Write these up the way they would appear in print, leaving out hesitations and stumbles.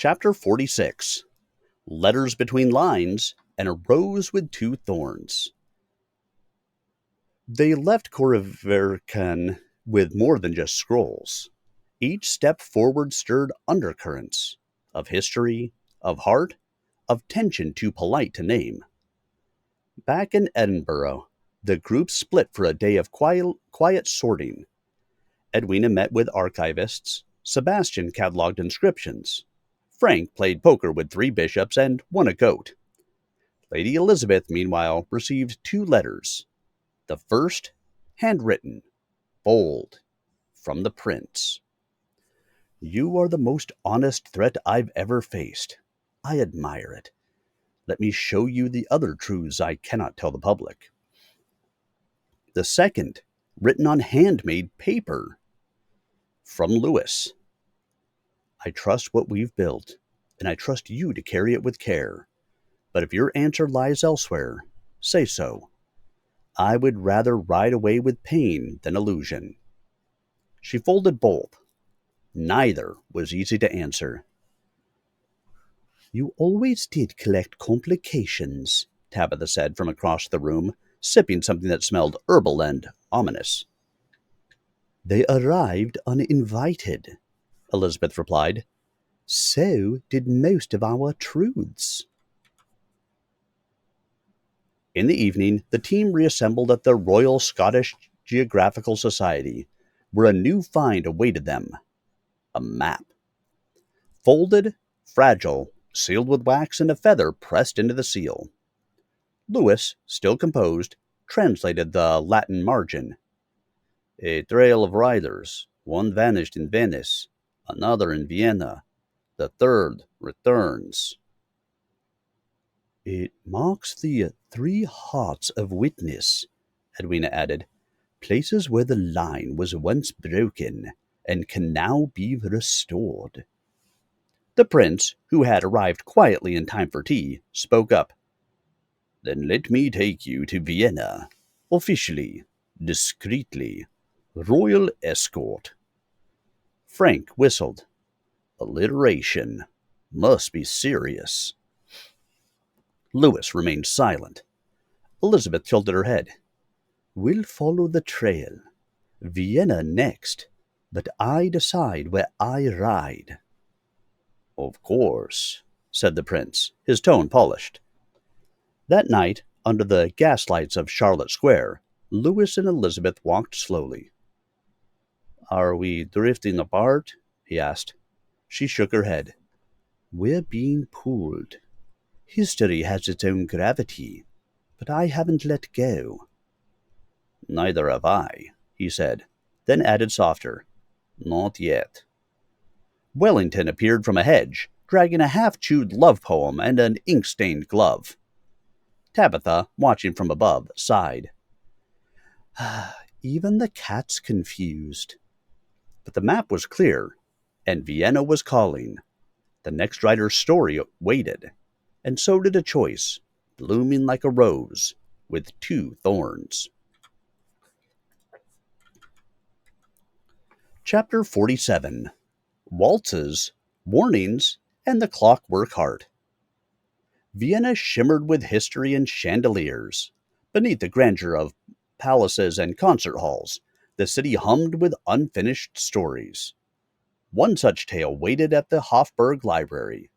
Chapter 46. Letters Between Lines and a Rose with Two Thorns. They left Corrivercan with more than just scrolls. Each step forward stirred undercurrents of history, of heart, of tension too polite to name. Back in Edinburgh, the group split for a day of quiet sorting. Edwina met with archivists. Sebastian catalogued inscriptions. Frank played poker with 3 bishops and won a goat. Lady Elizabeth, meanwhile, received 2 letters. The first, handwritten, bold, from the prince. You are the most honest threat I've ever faced. I admire it. Let me show you the other truths I cannot tell the public. The second, written on handmade paper. From Lewis. I trust what we've built, and I trust you to carry it with care. But if your answer lies elsewhere, say so. I would rather ride away with pain than illusion. She folded both. Neither was easy to answer. You always did collect complications, Tabitha said from across the room, sipping something that smelled herbal and ominous. They arrived uninvited, Elizabeth replied. So did most of our truths. In the evening, the team reassembled at the Royal Scottish Geographical Society, where a new find awaited them. A map. Folded, fragile, sealed with wax and a feather pressed into the seal. Lewis, still composed, translated the Latin margin. A trail of riders. One vanished in Venice, another in Vienna. The third returns. It marks the 3 hearts of witness, Edwina added, places where the line was once broken and can now be restored. The prince, who had arrived quietly in time for tea, spoke up. Then let me take you to Vienna, officially, discreetly, royal escort. Frank whistled. Alliteration. Must be serious. Lewis remained silent. Elizabeth tilted her head. We'll follow the trail. Vienna next, but I decide where I ride. Of course, said the prince, his tone polished. That night, under the gaslights of Charlotte Square, Lewis and Elizabeth walked slowly. Are we drifting apart? He asked. She shook her head. We're being pulled. History has its own gravity, but I haven't let go. Neither have I, he said, then added softer. Not yet. Wellington appeared from a hedge, dragging a half-chewed love poem and an ink-stained glove. Tabitha, watching from above, sighed. Even the cat's confused. But the map was clear, and Vienna was calling. The next writer's story waited, and so did a choice, blooming like a rose, with 2 thorns. Chapter 47. Waltzes, Warnings, and the Clockwork Heart. Vienna shimmered with history and chandeliers. Beneath the grandeur of palaces and concert halls, the city hummed with unfinished stories. One such tale waited at the Hofburg Library.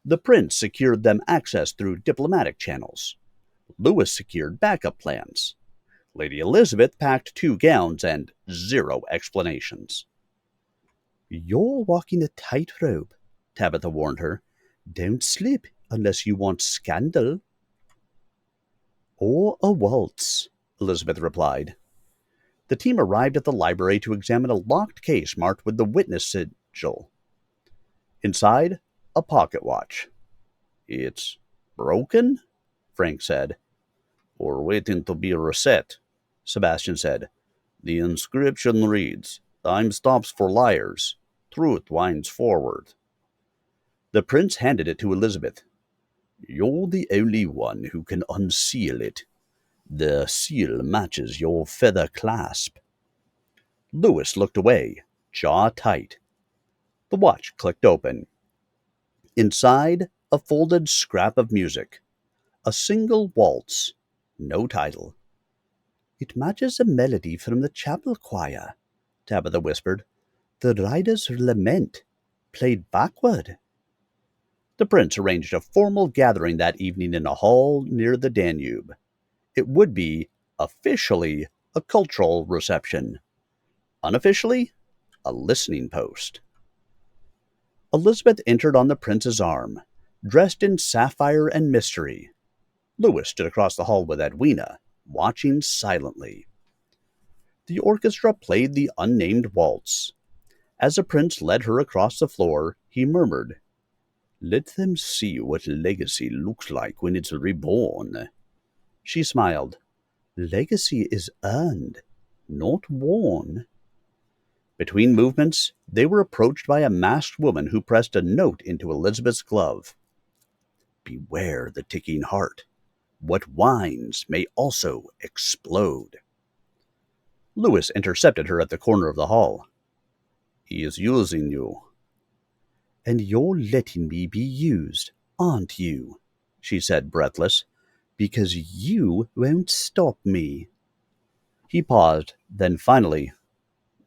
The prince secured them access through diplomatic channels. Lewis secured backup plans. Lady Elizabeth packed 2 gowns and 0 explanations. You're walking a tightrope, Tabitha warned her. Don't slip unless you want scandal. Or a waltz, Elizabeth replied. The team arrived at the library to examine a locked case marked with the witness sigil. Inside, a pocket watch. It's broken? Frank said. Or waiting to be reset, Sebastian said. The inscription reads, Time stops for liars. Truth winds forward. The prince handed it to Elizabeth. You're the only one who can unseal it. The seal matches your feather clasp. Lewis looked away, jaw tight. The watch clicked open. Inside, a folded scrap of music. A single waltz. No title. It matches a melody from the chapel choir, Tabitha whispered. The Rider's Lament, played backward. The prince arranged a formal gathering that evening in a hall near the Danube. It would be, officially, a cultural reception. Unofficially, a listening post. Elizabeth entered on the prince's arm, dressed in sapphire and mystery. Louis stood across the hall with Edwina, watching silently. The orchestra played the unnamed waltz. As the prince led her across the floor, he murmured, "Let them see what legacy looks like when it's reborn." She smiled. "Legacy is earned, not worn." Between movements, they were approached by a masked woman who pressed a note into Elizabeth's glove. "Beware the ticking heart. What winds may also explode." Louis intercepted her at the corner of the hall. "He is using you." "And you're letting me be used, aren't you?" she said, breathless. "Because you won't stop me." He paused, then finally,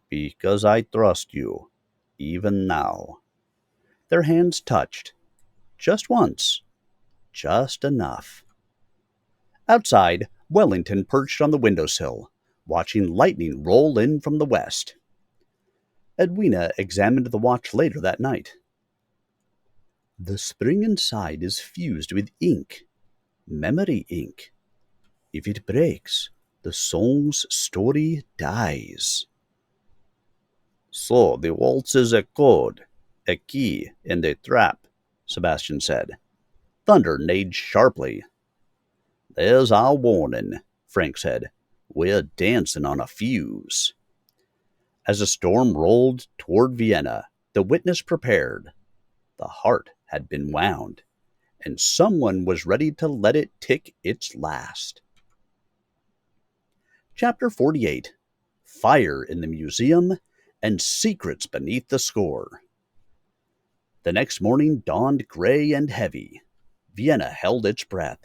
"Because I trust you, even now." Their hands touched. Just once. Just enough. Outside, Wellington perched on the windowsill, watching lightning roll in from the west. Edwina examined the watch later that night. "The spring inside is fused with ink, memory ink. If it breaks, the song's story dies." "So the waltz is a code, a key, and a trap," Sebastian said. Thunder neighed sharply. "There's our warning," Frank said. "We're dancing on a fuse." As the storm rolled toward Vienna, the witness prepared. The heart had been wound, and someone was ready to let it tick its last. Chapter 48. Fire in the Museum and Secrets Beneath the Score. The next morning dawned gray and heavy. Vienna held its breath.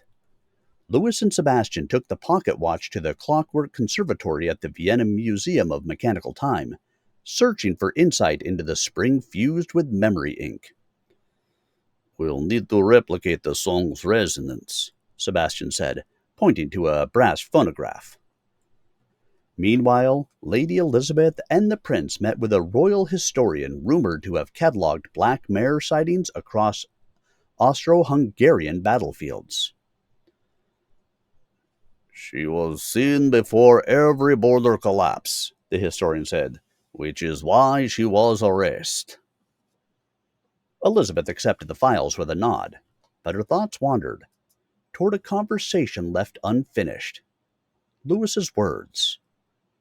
Louis and Sebastian took the pocket watch to the clockwork conservatory at the Vienna Museum of Mechanical Time, searching for insight into the spring fused with memory ink. "We'll need to replicate the song's resonance," Sebastian said, pointing to a brass phonograph. Meanwhile, Lady Elizabeth and the prince met with a royal historian rumored to have catalogued black mare sightings across Austro-Hungarian battlefields. "She was seen before every border collapse," the historian said, "which is why she was arrested." Elizabeth accepted the files with a nod, but her thoughts wandered toward a conversation left unfinished. Louis's words,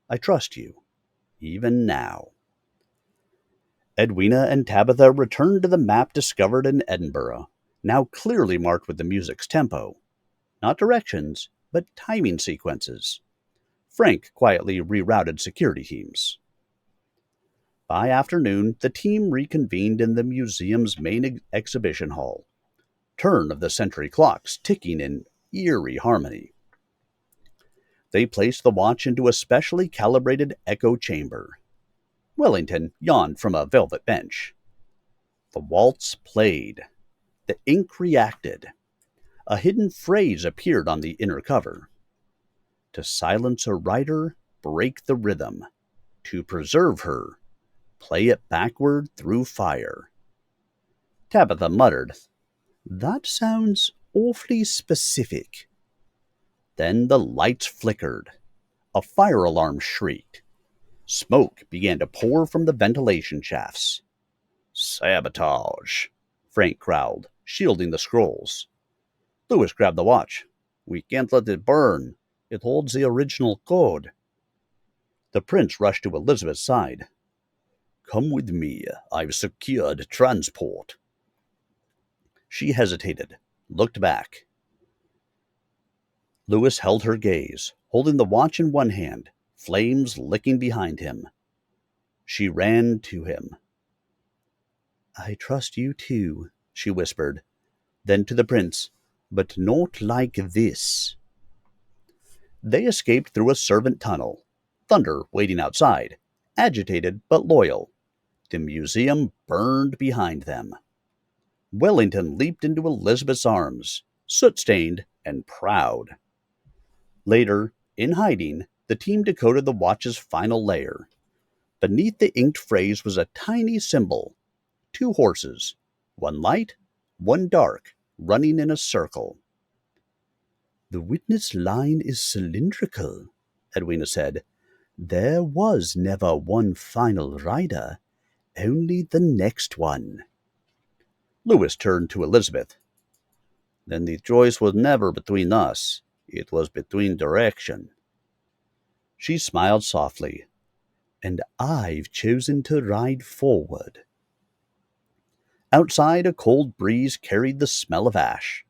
"I trust you, even now." Edwina and Tabitha returned to the map discovered in Edinburgh, now clearly marked with the music's tempo. Not directions, but timing sequences. Frank quietly rerouted security teams. By afternoon, the team reconvened in the museum's main exhibition hall, turn-of-the-century clocks ticking in eerie harmony. They placed the watch into a specially calibrated echo chamber. Wellington yawned from a velvet bench. The waltz played. The ink reacted. A hidden phrase appeared on the inner cover. To silence a writer, break the rhythm. To preserve her, play it backward through fire. Tabitha muttered, "That sounds awfully specific." Then the lights flickered. A fire alarm shrieked. Smoke began to pour from the ventilation shafts. "Sabotage," Frank growled, shielding the scrolls. Louis grabbed the watch. "We can't let it burn. It holds the original code." The prince rushed to Elizabeth's side. "Come with me. I've secured transport." She hesitated, looked back. Louis held her gaze, holding the watch in one hand, flames licking behind him. She ran to him. "I trust you too," she whispered. Then to the prince, "But not like this." They escaped through a servant tunnel, Thunder waiting outside, agitated but loyal. The museum burned behind them. Wellington leaped into Elizabeth's arms, soot-stained and proud. Later, in hiding, the team decoded the watch's final layer. Beneath the inked phrase was a tiny symbol. 2 horses, one light, one dark, running in a circle. "The witness line is cylindrical," Edwina said. "There was never one final rider, only the next one." Lewis turned to Elizabeth. "Then the choice was never between us. It was between direction." She smiled softly. "And I've chosen to ride forward." Outside, a cold breeze carried the smell of ash.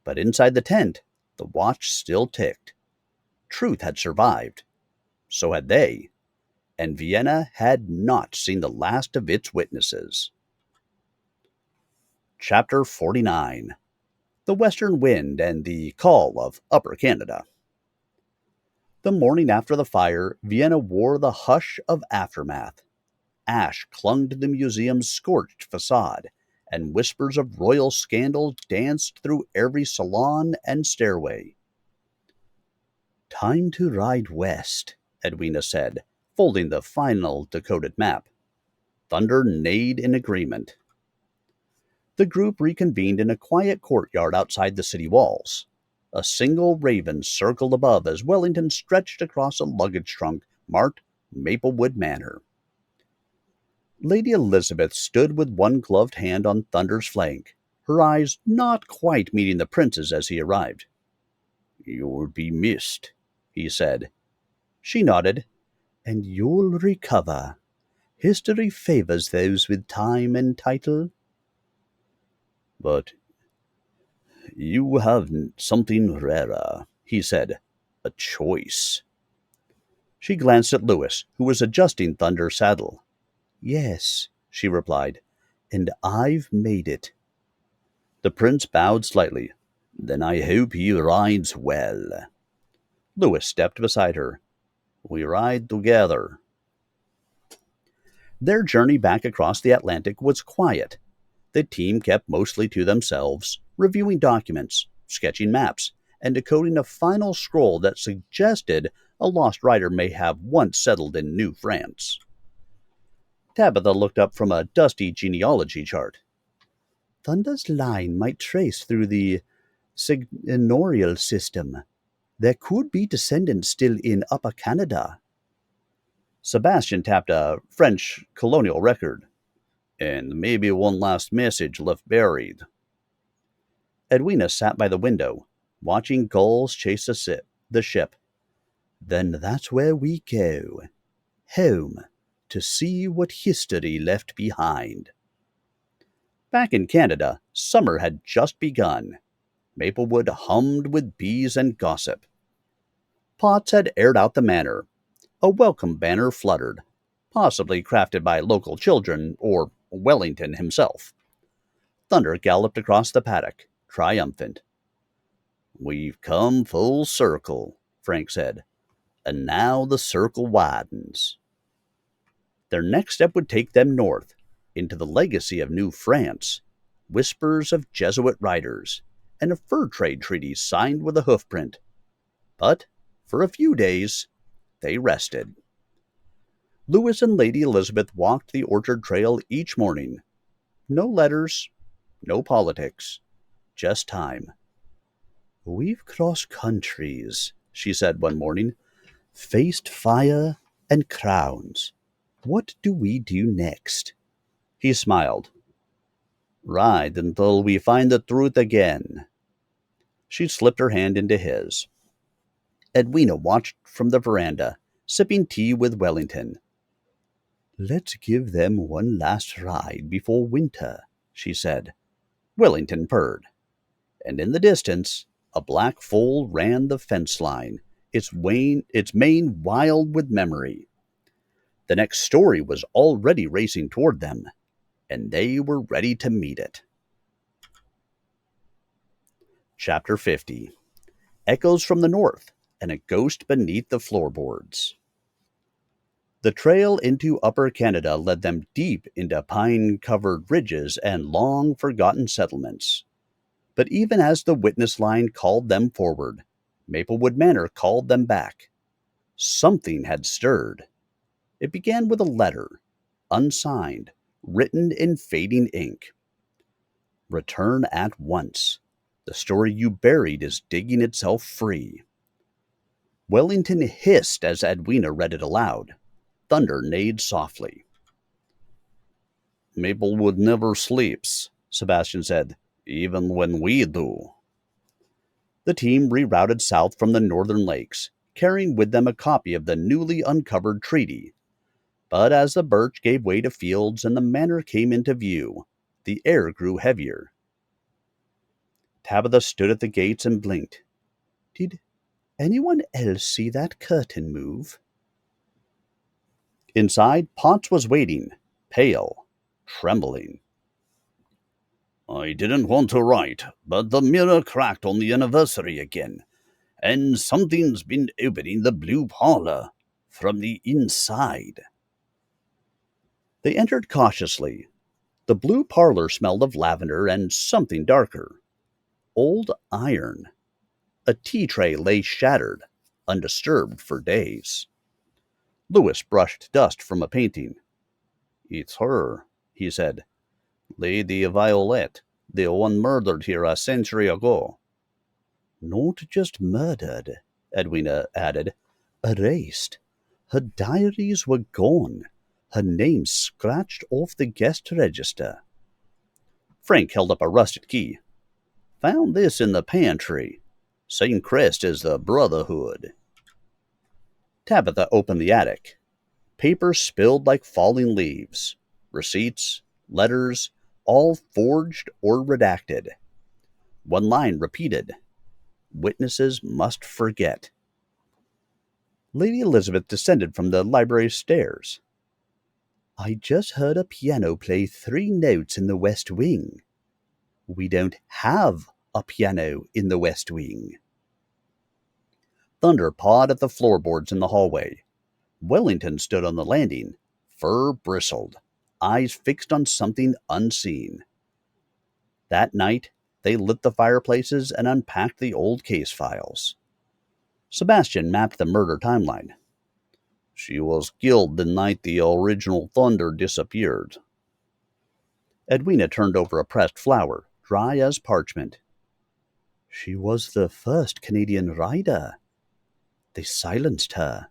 But inside the tent, the watch still ticked. Truth had survived. So had they. And Vienna had not seen the last of its witnesses. Chapter 49. The Western Wind and the Call of Upper Canada. The morning after the fire, Vienna wore the hush of aftermath. Ash clung to the museum's scorched facade, and whispers of royal scandal danced through every salon and stairway. "Time to ride west," Edwina said, folding the final decoded map. Thunder neighed in agreement. The group reconvened in a quiet courtyard outside the city walls. A single raven circled above as Wellington stretched across a luggage trunk marked Maplewood Manor. Lady Elizabeth stood with one gloved hand on Thunder's flank, her eyes not quite meeting the prince's as he arrived. "You'll be missed," he said. She nodded. "And you'll recover. History favors those with time and title." "But you have something rarer," he said. "A choice." She glanced at Lewis, who was adjusting Thunder's saddle. "Yes," she replied, "and I've made it." The prince bowed slightly. "Then I hope he rides well." Lewis stepped beside her. "We ride together." Their journey back across the Atlantic was quiet. The team kept mostly to themselves, reviewing documents, sketching maps, and decoding a final scroll that suggested a lost rider may have once settled in New France. Tabitha looked up from a dusty genealogy chart. "Thunder's line might trace through the signorial system. There could be descendants still in Upper Canada." Sebastian tapped a French colonial record. "And maybe one last message left buried." Edwina sat by the window, watching gulls chase the ship. "Then that's where we go. Home, to see what history left behind." Back in Canada, summer had just begun. Maplewood hummed with bees and gossip. Potts had aired out the manor. A welcome banner fluttered, possibly crafted by local children or Wellington himself. Thunder galloped across the paddock, triumphant. "We've come full circle," Frank said, "and now the circle widens." Their next step would take them north, into the legacy of New France, whispers of Jesuit riders, and a fur trade treaty signed with a hoofprint. But, for a few days, they rested. Lewis and Lady Elizabeth walked the orchard trail each morning. No letters, no politics, just time. "We've crossed countries," she said one morning, "faced fire and crowns. What do we do next?" He smiled. "Ride until we find the truth again." She slipped her hand into his. Edwina watched from the veranda, sipping tea with Wellington. "Let's give them one last ride before winter," she said. Wellington purred. And in the distance, a black foal ran the fence line, its mane wild with memory. The next story was already racing toward them, and they were ready to meet it. Chapter 50. Echoes from the North and a Ghost Beneath the Floorboards. The trail into Upper Canada led them deep into pine-covered ridges and long-forgotten settlements. But even as the witness line called them forward, Maplewood Manor called them back. Something had stirred. It began with a letter, unsigned, written in fading ink. Return at once. The story you buried is digging itself free. Wellington hissed as Edwina read it aloud. Thunder neighed softly. Maplewood never sleeps, Sebastian said, even when we do. The team rerouted south from the northern lakes, carrying with them a copy of the newly uncovered treaty. But as the birch gave way to fields and the manor came into view, the air grew heavier. Tabitha stood at the gates and blinked. Did anyone else see that curtain move? Inside, Potts was waiting, pale, trembling. I didn't want to write, but the mirror cracked on the anniversary again, and something's been opening the blue parlor from the inside. They entered cautiously. The blue parlor smelled of lavender and something darker. Old iron. A tea tray lay shattered, undisturbed for days. Lewis brushed dust from a painting. It's her, he said. Lady Violette, the one murdered here a century ago. Not just murdered, Edwina added. Erased. Her diaries were gone. Her name scratched off the guest register. Frank held up a rusted key. Found this in the pantry. Same crest as the Brotherhood. Tabitha opened the attic. Paper spilled like falling leaves. Receipts, letters, all forged or redacted. One line repeated. Witnesses must forget. Lady Elizabeth descended from the library stairs. I just heard a piano play 3 notes in the West Wing. We don't have a piano in the West Wing. Thunder pawed at the floorboards in the hallway. Wellington stood on the landing. Fur bristled, eyes fixed on something unseen. That night, they lit the fireplaces and unpacked the old case files. Sebastian mapped the murder timeline. She was killed the night the original Thunder disappeared. Edwina turned over a pressed flower, dry as parchment. She was the first Canadian rider. They silenced her.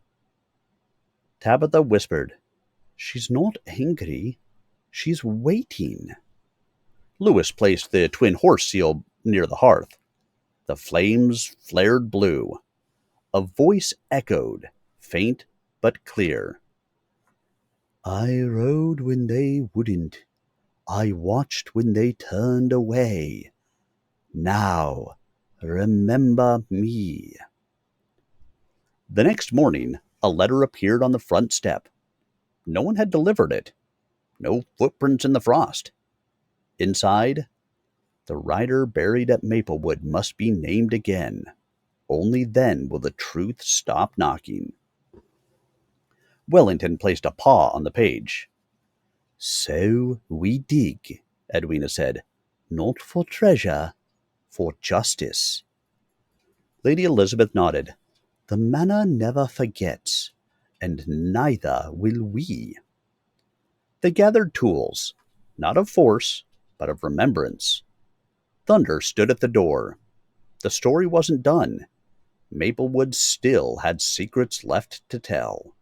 Tabitha whispered, She's not angry. She's waiting. Lewis placed the twin horse seal near the hearth. The flames flared blue. A voice echoed, faint but clear. I rode when they wouldn't. I watched when they turned away. Now, remember me. The next morning, a letter appeared on the front step. No one had delivered it. No footprints in the frost. Inside, the rider buried at Maplewood must be named again. Only then will the truth stop knocking. Wellington placed a paw on the page. So we dig, Edwina said. Not for treasure, for justice. Lady Elizabeth nodded. The manor never forgets, and neither will we. They gathered tools, not of force, but of remembrance. Thunder stood at the door. The story wasn't done. Maplewood still had secrets left to tell.